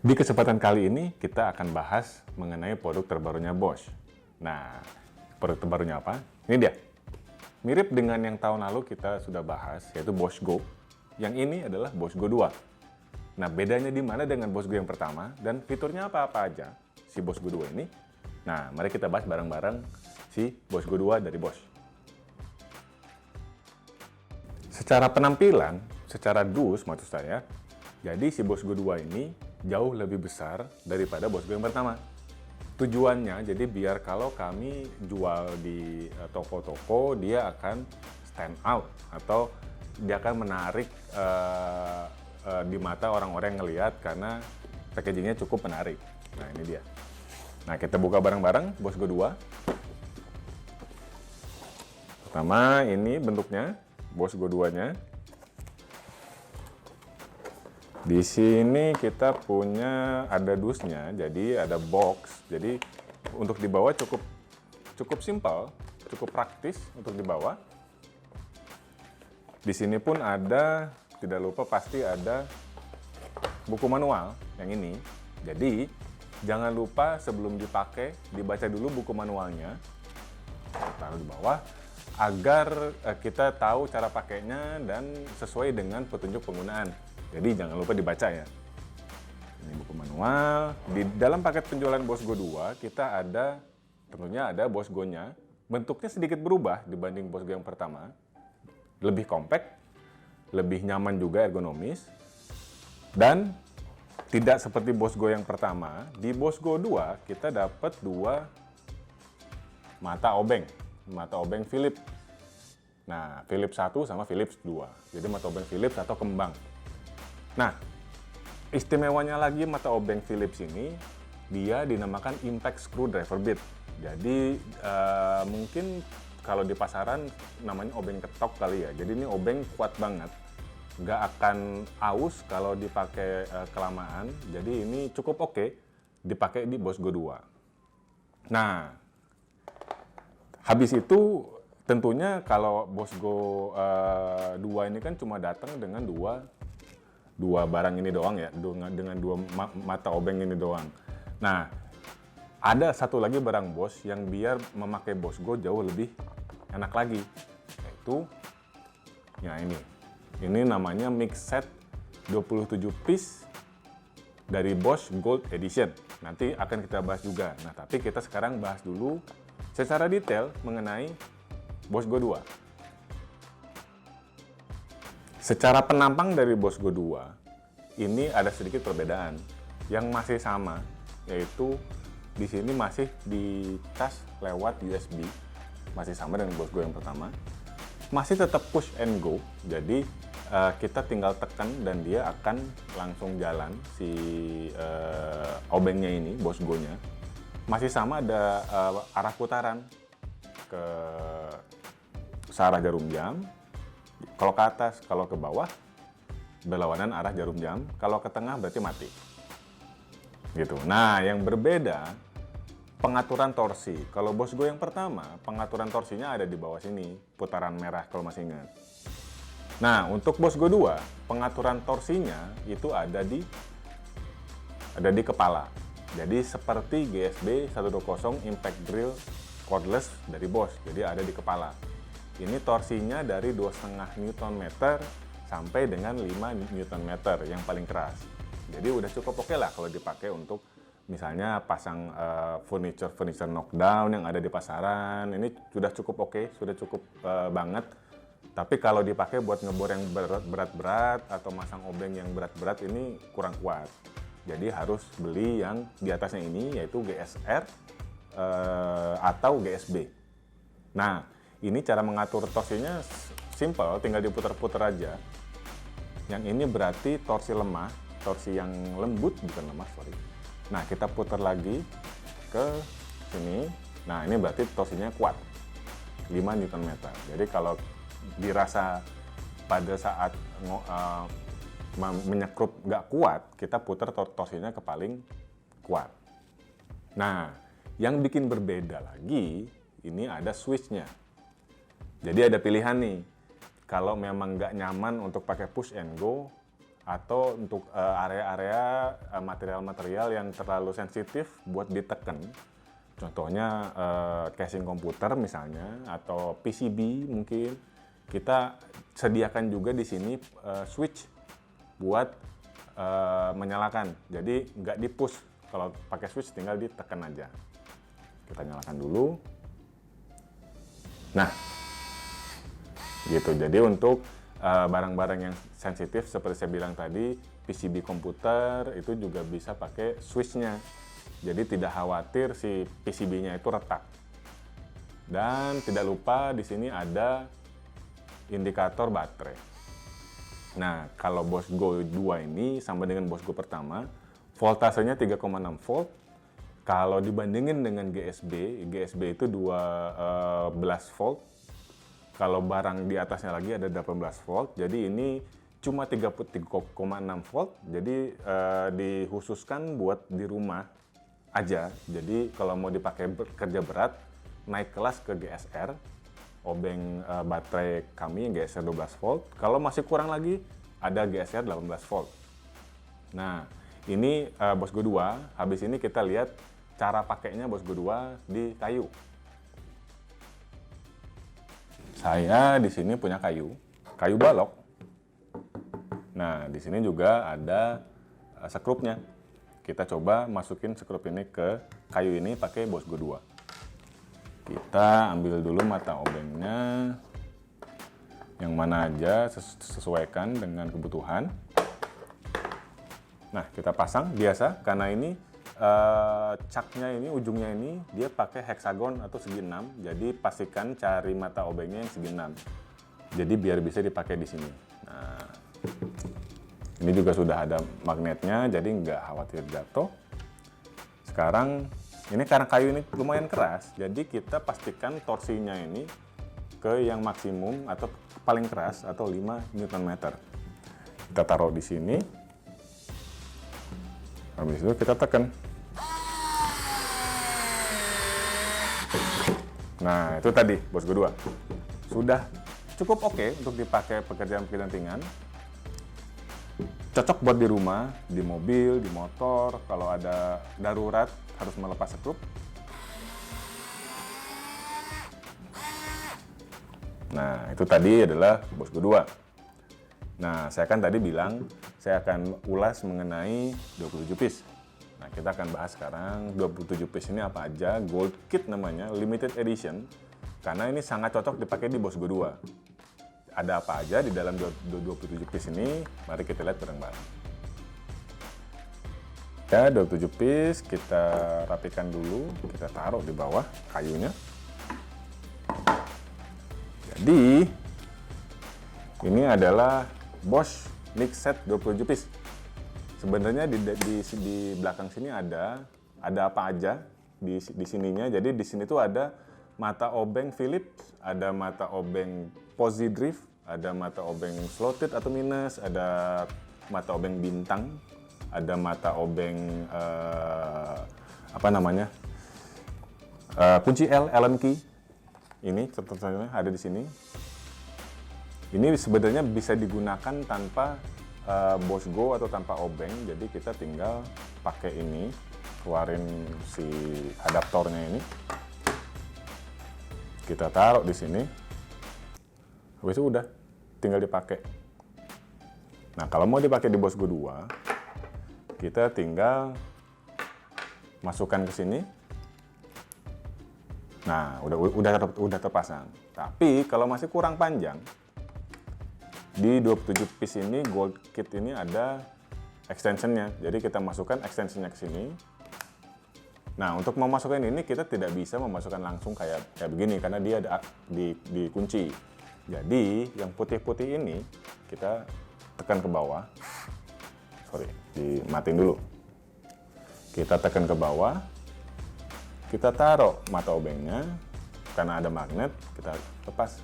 Di kesempatan kali ini kita akan bahas mengenai produk terbarunya Bosch. Nah, produk terbarunya apa? Ini dia. Mirip dengan yang tahun lalu kita sudah bahas, yaitu Bosch Go. Yang ini adalah Bosch Go 2. Nah, bedanya di mana dengan Bosch Go yang pertama dan fiturnya apa-apa aja si Bosch Go 2 ini? Nah, mari kita bahas bareng-bareng si Bosch Go 2 dari Bosch. Secara penampilan, secara dus maksud saya, jadi si Bosch Go 2 ini jauh lebih besar daripada Bosch Go yang pertama. Tujuannya jadi biar kalau kami jual di toko-toko, dia akan stand out atau dia akan menarik di mata orang-orang yang ngelihat karena packagingnya cukup menarik. Nah, ini dia. Nah, kita buka bareng-bareng Bosch Go 2. Pertama, ini bentuknya Bosch Go 2-nya. Di sini kita punya ada dusnya, jadi ada box. Jadi untuk dibawa cukup simpel, cukup praktis untuk dibawa. Di sini pun ada, tidak lupa pasti ada buku manual yang ini. Jadi jangan lupa sebelum dipakai dibaca dulu buku manualnya, taruh di bawah agar kita tahu cara pakainya dan sesuai dengan petunjuk penggunaan. Jadi jangan lupa dibaca ya. Ini buku manual. Di dalam paket penjualan Bosch Go 2 kita ada, tentunya ada Bosch Go-nya. Bentuknya sedikit berubah dibanding Bosch Go yang pertama. Lebih compact, lebih nyaman juga ergonomis. Dan tidak seperti Bosch Go yang pertama, di Bosch Go 2 kita dapat dua mata obeng Philips. Nah, Philips 1 sama Philips 2. Jadi mata obeng Philips atau kembang. Nah, istimewanya lagi mata obeng Philips ini, dia dinamakan impact screwdriver bit. Jadi mungkin kalau di pasaran namanya obeng ketok kali ya. Jadi ini obeng kuat banget, nggak akan aus kalau dipakai kelamaan. Jadi ini cukup oke dipakai di Bosch Go 2. Nah, habis itu tentunya kalau Bosch Go 2 ini kan cuma datang dengan dua barang ini doang ya, dengan dua mata obeng ini doang. Nah, ada satu lagi barang Bosch yang biar memakai Bosch Go jauh lebih enak lagi, yaitu ya ini namanya mix set 27 piece dari Bosch Gold Edition. Nanti akan kita bahas juga. Nah, tapi kita sekarang bahas dulu secara detail mengenai Bosch Go 2. Secara penampang dari Bosch Go 2, ini ada sedikit perbedaan. Yang masih sama, yaitu di sini masih dicas lewat USB, masih sama dengan Bosch Go yang pertama. Masih tetap push and go, jadi kita tinggal tekan dan dia akan langsung jalan si obengnya ini, Bosch Go-nya. Masih sama ada arah putaran ke searah jarum jam. Kalau ke atas, kalau ke bawah, berlawanan arah jarum jam. Kalau ke tengah berarti mati. Gitu. Nah, yang berbeda, pengaturan torsi. Kalau Bosch Go yang pertama, pengaturan torsinya ada di bawah sini, putaran merah kalau masih ingat. Nah, untuk Bosch Go 2, pengaturan torsinya itu ada di kepala. Jadi seperti GSB 120 Impact Drill Cordless dari Bosch, jadi ada di kepala. Ini torsinya dari 2,5 Nm sampai dengan 5 Nm yang paling keras. Jadi udah cukup oke lah kalau dipakai untuk misalnya pasang furniture knockdown yang ada di pasaran. Ini sudah cukup oke, sudah cukup banget. Tapi kalau dipakai buat ngebor yang berat-berat atau masang obeng yang berat-berat ini kurang kuat. Jadi harus beli yang di atasnya ini, yaitu GSR atau GSB. Nah, ini cara mengatur torsinya simple, tinggal diputar-putar aja. Yang ini berarti torsi lemah, torsi yang lembut, bukan lemah, sorry. Nah, kita putar lagi ke sini. Nah, ini berarti torsinya kuat, 5 Nm. Jadi kalau dirasa pada saat menyekrup nggak kuat, kita putar torsinya ke paling kuat. Nah, yang bikin berbeda lagi, ini ada switch-nya. Jadi ada pilihan nih, kalau memang nggak nyaman untuk pakai push and go, atau untuk area-area material-material yang terlalu sensitif buat ditekan. Contohnya casing komputer misalnya, atau PCB mungkin. Kita sediakan juga di sini switch buat menyalakan. Jadi nggak di-push. Kalau pakai switch tinggal ditekan aja. Kita nyalakan dulu. Nah, gitu. Jadi untuk barang-barang yang sensitif seperti saya bilang tadi, PCB komputer itu juga bisa pakai switch-nya. Jadi tidak khawatir si PCB-nya itu retak. Dan tidak lupa di sini ada indikator baterai. Nah, kalau Bossgo 2 ini sama dengan Bossgo pertama, voltasenya 3,6 volt. Kalau dibandingin dengan GSB itu 12 volt. Kalau barang di atasnya lagi ada 18 volt, jadi ini cuma 33,6 volt, jadi dikhususkan buat di rumah aja. Jadi kalau mau dipakai kerja berat, naik kelas ke GSR, obeng baterai kami GSR 12 volt. Kalau masih kurang lagi, ada GSR 18 volt. Nah, ini Bossgo 2, habis ini kita lihat cara pakainya Bossgo 2 di kayu. Saya di sini punya kayu balok. Nah, di sini juga ada sekrupnya. Kita coba masukin sekrup ini ke kayu ini pakai Bossgo 2. Kita ambil dulu mata obengnya, yang mana aja sesuaikan dengan kebutuhan. Nah, kita pasang biasa karena ini caknya ini, ujungnya ini dia pakai heksagon atau segi 6, jadi pastikan cari mata obengnya yang segi 6, jadi biar bisa dipakai di sini. Nah, ini juga sudah ada magnetnya, jadi nggak khawatir jatuh. Sekarang ini karena kayu ini lumayan keras, jadi kita pastikan torsinya ini ke yang maksimum atau paling keras atau 5 Nm. Kita taruh di sini, habis itu kita tekan. Nah, itu tadi Bossgo 2. Sudah cukup oke untuk dipakai pekerjaan-pekerjaan ringan. Cocok buat di rumah, di mobil, di motor, kalau ada darurat harus melepas sekrup. Nah, itu tadi adalah Bossgo 2. Nah, saya kan tadi bilang saya akan ulas mengenai 27 piece. Nah, kita akan bahas sekarang 27 piece ini apa aja. Gold Kit namanya, limited edition. Karena ini sangat cocok dipakai di Bossgo 2. Ada apa aja di dalam 27 piece ini? Mari kita lihat bareng-bareng. Ya, 27 piece kita rapikan dulu. Kita taruh di bawah kayunya. Jadi, ini adalah Bosch Mix Set 27 piece. Sebenarnya di belakang sini ada apa aja di sininya. Jadi di sini tuh ada mata obeng Philips, ada mata obeng Posi Drift, ada mata obeng slotted atau minus, ada mata obeng bintang, ada mata obeng kunci Allen key. Ini contohnya ada di sini. Ini sebenarnya bisa digunakan tanpa Bossgo atau tanpa obeng, jadi kita tinggal pakai ini, keluarin si adaptornya ini, kita taruh di sini, habis itu udah tinggal dipakai. Nah, kalau mau dipakai di Bossgo 2, kita tinggal masukkan ke sini. Nah, udah terpasang. Tapi kalau masih kurang panjang, di 27 piece ini Gold Kit ini ada extensionnya, jadi kita masukkan extensionnya ke sini. Nah, untuk memasukkan ini kita tidak bisa memasukkan langsung kayak begini karena dia ada dikunci. Jadi yang putih-putih ini kita tekan ke bawah. Dimatiin dulu. Kita tekan ke bawah. Kita taruh mata obengnya, karena ada magnet kita lepas.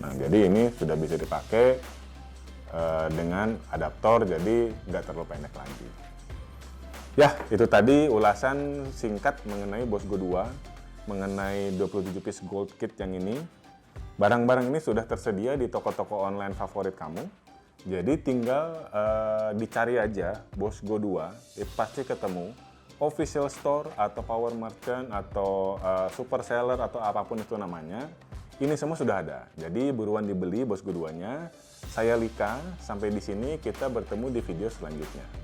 Nah, jadi ini sudah bisa dipakai dengan adaptor, jadi nggak terlalu pendek lagi. Ya, itu tadi ulasan singkat mengenai Bossgo 2, mengenai 27 piece Gold Kit yang ini. Barang-barang ini sudah tersedia di toko-toko online favorit kamu. Jadi tinggal dicari aja Bosgo 2, pasti ketemu. Official store atau power merchant atau super seller atau apapun itu namanya, ini semua sudah ada. Jadi buruan dibeli Bosgo 2-nya. Saya Lika, sampai di sini kita bertemu di video selanjutnya.